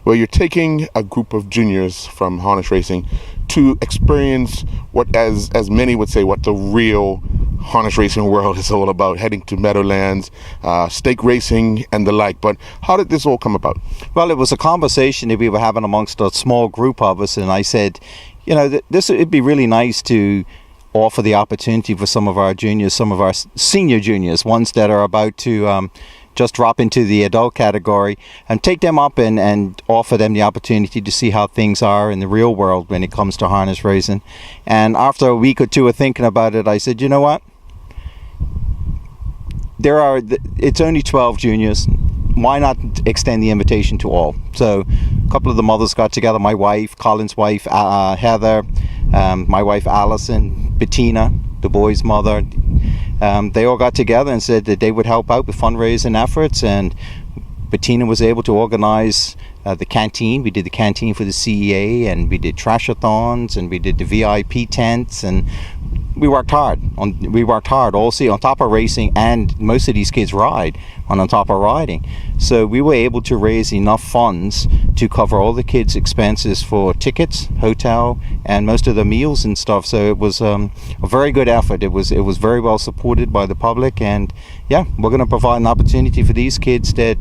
Well, you're taking a group of juniors from harness racing to experience what, as many would say, what the real harness racing world is all about, heading to Meadowlands, stake racing and the like. But how did this all come about? Well, it was a conversation that we were having amongst a small group of us, and I said, you know, it'd be really nice to offer the opportunity for some of our juniors, some of our senior juniors, ones that are about to just drop into the adult category, and take them up and offer them the opportunity to see how things are in the real world when it comes to harness racing. And after a week or two of thinking about it, I said, you know what? It's only 12 juniors. Why not extend the invitation to all? So a couple of the mothers got together, my wife, Colin's wife, Heather, my wife Allison, Bettina, the boy's mother. They all got together and said that they would help out with fundraising efforts, and Bettina was able to organize the canteen. We did the canteen for the CEA, and we did trash-a-thons, and we did the VIP tents, and we worked hard also on top of racing, and most of these kids ride on top of riding. So we were able to raise enough funds to cover all the kids' expenses for tickets, hotel, and most of the meals and stuff. So it was a very good effort. It was very well supported by the public, and yeah, we're going to provide an opportunity for these kids that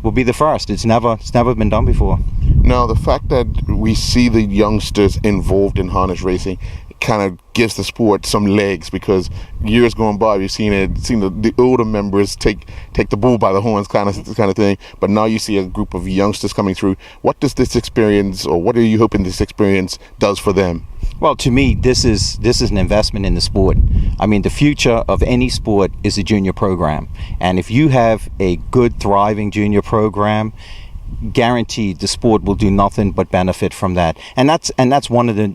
will be the first. It's never been done before. Now, the fact that we see the youngsters involved in harness racing kind of gives the sport some legs, because years going by we've seen the older members take the bull by the horns kind of thing, but now you see a group of youngsters coming through. What does this experience, or what are you hoping this experience does for them? Well, to me, this is an investment in the sport. I mean, the future of any sport is a junior program, and if you have a good, thriving junior program, guaranteed the sport will do nothing but benefit from that. And that's one of the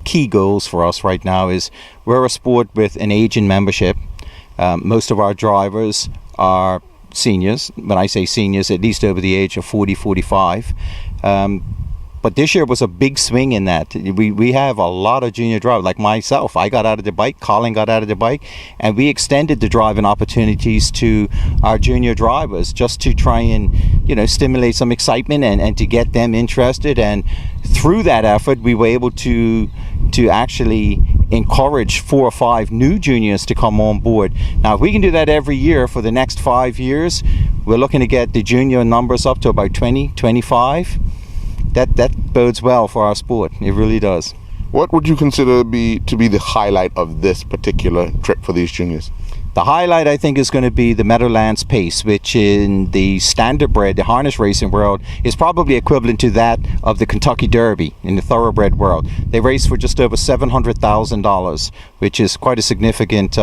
key goals for us right now. Is we're a sport with an aging membership. Most of our drivers are seniors. When I say seniors, at least over the age of 40, 45. But this year was a big swing in that. We have a lot of junior drivers, like myself. I got out of the bike, Colin got out of the bike, and we extended the driving opportunities to our junior drivers just to try and, stimulate some excitement and to get them interested. And through that effort, we were able to actually encourage 4 or 5 new juniors to come on board. Now, if we can do that every year for the next 5 years, we're looking to get the junior numbers up to about 20, 25. That bodes well for our sport. It really does. What would you consider to be the highlight of this particular trip for these juniors? The highlight, I think, is going to be the Meadowlands Pace, which in the standardbred, the harness racing world, is probably equivalent to that of the Kentucky Derby in the thoroughbred world. They race for just over $700,000, which is quite a significant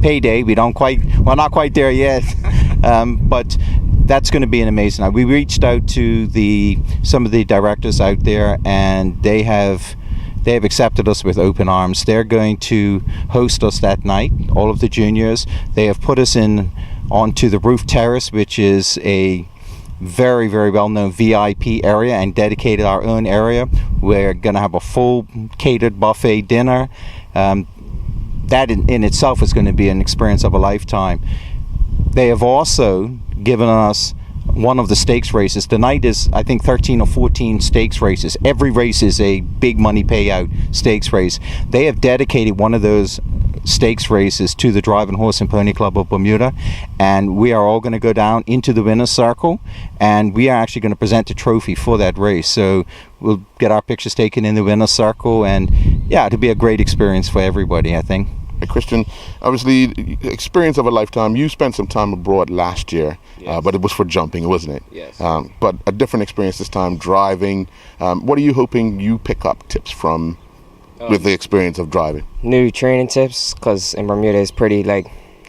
payday. We're not quite there yet, but that's going to be an amazing. We reached out to some of the directors out there, and they have accepted us with open arms. They're going to host us that night, all of the juniors. They have put us onto the roof terrace, which is a very, very well-known VIP area, and dedicated our own area. We're going to have a full catered buffet dinner. That in itself is going to be an experience of a lifetime. They have also given us one of the stakes races. The night is, I think, 13 or 14 stakes races. Every race is a big money payout stakes race. They have dedicated one of those stakes races to the Driving Horse and Pony Club of Bermuda, and we are all going to go down into the winner's circle, and we are actually going to present the trophy for that race. So we'll get our pictures taken in the winner's circle, and yeah, it'll be a great experience for everybody, I think. Christian, obviously, experience of a lifetime. You spent some time abroad last year, yes. But it was for jumping, wasn't it? Yes. But a different experience this time, driving. What are you hoping you pick up tips from with the experience of driving? New training tips, because in Bermuda it's pretty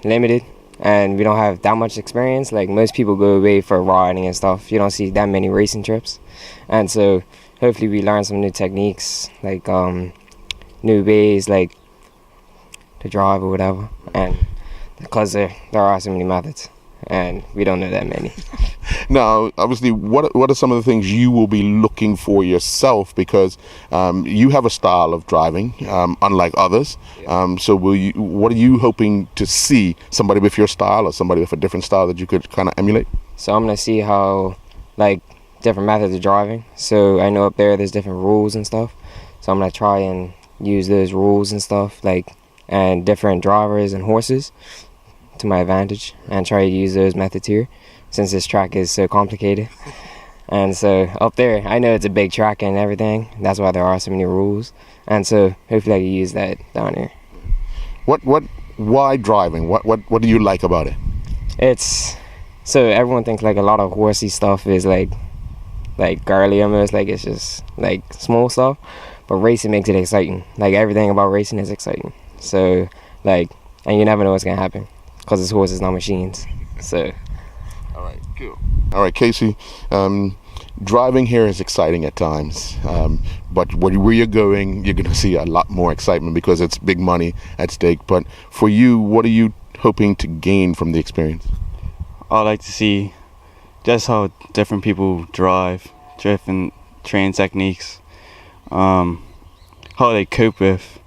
limited, and we don't have that much experience. Most people go away for riding and stuff. You don't see that many racing trips, and so hopefully we learn some new techniques, new ways, to drive or whatever, and because there are so many methods. and we don't know that many. Now, obviously, what are some of the things you will be looking for yourself? Because you have a style of driving, unlike others. So, what are you hoping to see? Somebody with your style, or somebody with a different style that you could kind of emulate? So I'm gonna see how, like, different methods of driving. So I know up there's different rules and stuff. So I'm gonna try and use those rules and stuff, like, and different drivers and horses to my advantage, and try to use those methods here, since this track is so complicated. And so up there, I know it's a big track and everything. That's why there are so many rules. And so hopefully I can use that down here. Why driving? What do you like about it? It's, so everyone thinks like a lot of horsey stuff is like girly almost, like it's just like small stuff. But racing makes it exciting. Like everything about racing is exciting. So like, and you never know what's gonna happen, because it's horses, not machines. So. All right, cool. All right, Casey, driving here is exciting at times, but where you're going, you're going to see a lot more excitement because it's big money at stake. But for you, what are you hoping to gain from the experience? I like to see just how different people drive, different training techniques, how they cope with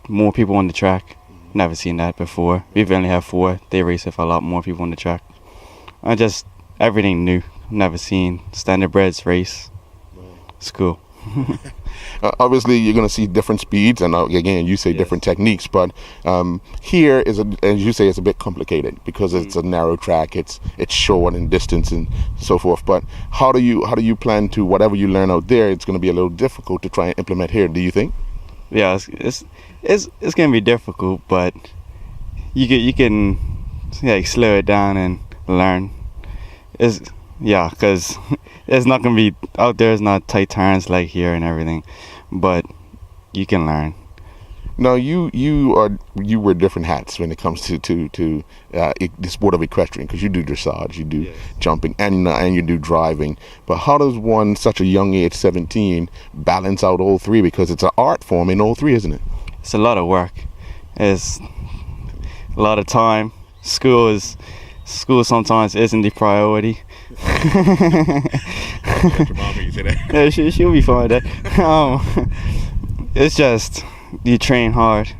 more people on the track. Never seen that before. We've only had 4. They race with a lot more people on the track. And just everything new. Never seen standardbreds race. It's cool. Obviously, you're going to see different speeds, and again, you say different techniques. But here is, as you say, it's a bit complicated because it's a narrow track. It's short in distance and so forth. But how do you plan to, whatever you learn out there? It's going to be a little difficult to try and implement here. Do you think? Yeah, it's gonna be difficult, but you can slow it down and learn. Because it's not gonna be out there. It's not tight turns like here and everything, but you can learn. Now you wear different hats when it comes to the sport of equestrian, because you do dressage, you do jumping, and you do driving. But how does one, such a young age, 17, balance out all three? Because it's an art form in all three, isn't it? It's a lot of work. It's a lot of time. School sometimes isn't the priority. Yeah, she'll be fine with that. It's just, you train hard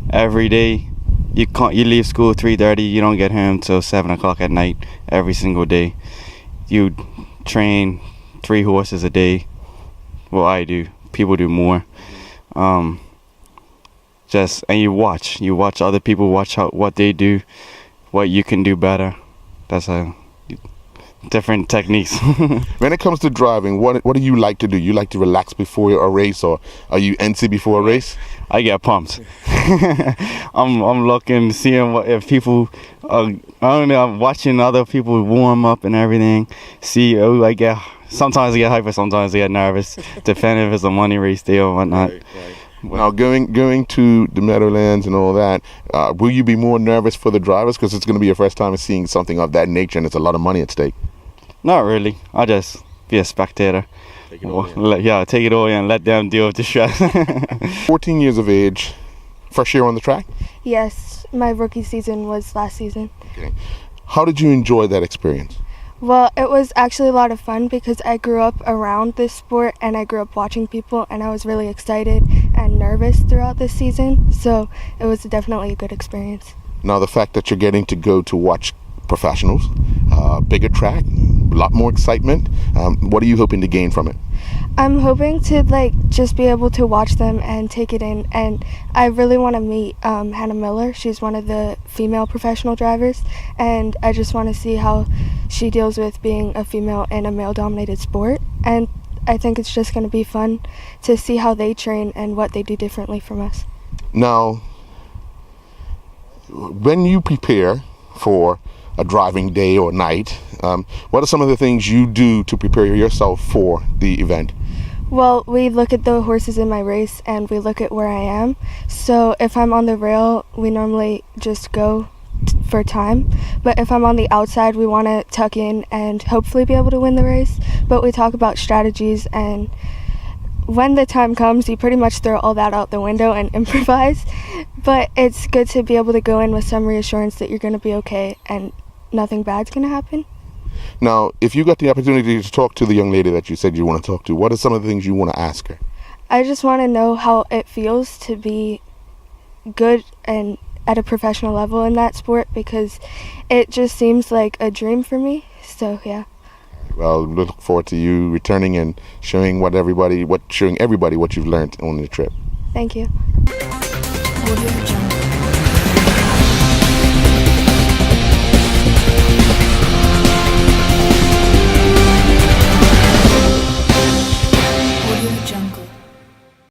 every day. You leave school at 3:30. You don't get home till 7 o'clock at night every single day. You train 3 horses a day. Well, I do. People do more. And you watch other people, watch what they do, what you can do better. That's different techniques. When it comes to driving, what do you like to do? You like to relax before a race, or are you antsy before a race? I get pumped. I'm looking, seeing if people. I don't know. I'm watching other people warm up and everything. Sometimes I get hyper, sometimes I get nervous, depending if it's a money race day or whatnot. Right. Now, going to the Meadowlands and all that, will you be more nervous for the drivers because it's going to be your first time seeing something of that nature and it's a lot of money at stake? Not really. I'll just be a spectator. Take it all in and let them deal with the stress. 14 years of age, first year on the track? Yes, my rookie season was last season. Okay. How did you enjoy that experience? Well, it was actually a lot of fun because I grew up around this sport and I grew up watching people, and I was really excited and nervous throughout this season, so it was definitely a good experience. Now, the fact that you're getting to go to watch professionals, bigger track, a lot more excitement, what are you hoping to gain from it? I'm hoping to just be able to watch them and take it in, and I really want to meet Hannah Miller. She's one of the female professional drivers, and I just want to see how she deals with being a female in a male-dominated sport, and I think it's just going to be fun to see how they train and what they do differently from us. Now, when you prepare for a driving day or night, what are some of the things you do to prepare yourself for the event? Well, we look at the horses in my race and we look at where I am. So if I'm on the rail, we normally just go for time. But if I'm on the outside, we want to tuck in and hopefully be able to win the race. But we talk about strategies, and when the time comes, you pretty much throw all that out the window and improvise. But it's good to be able to go in with some reassurance that you're going to be okay and nothing bad's going to happen. Now, if you got the opportunity to talk to the young lady that you said you want to talk to, what are some of the things you want to ask her? I just want to know how it feels to be good and at a professional level in that sport, because it just seems like a dream for me. So yeah. Well, look forward to you returning and showing everybody what you've learned on the trip. Thank you. Audio Jungle.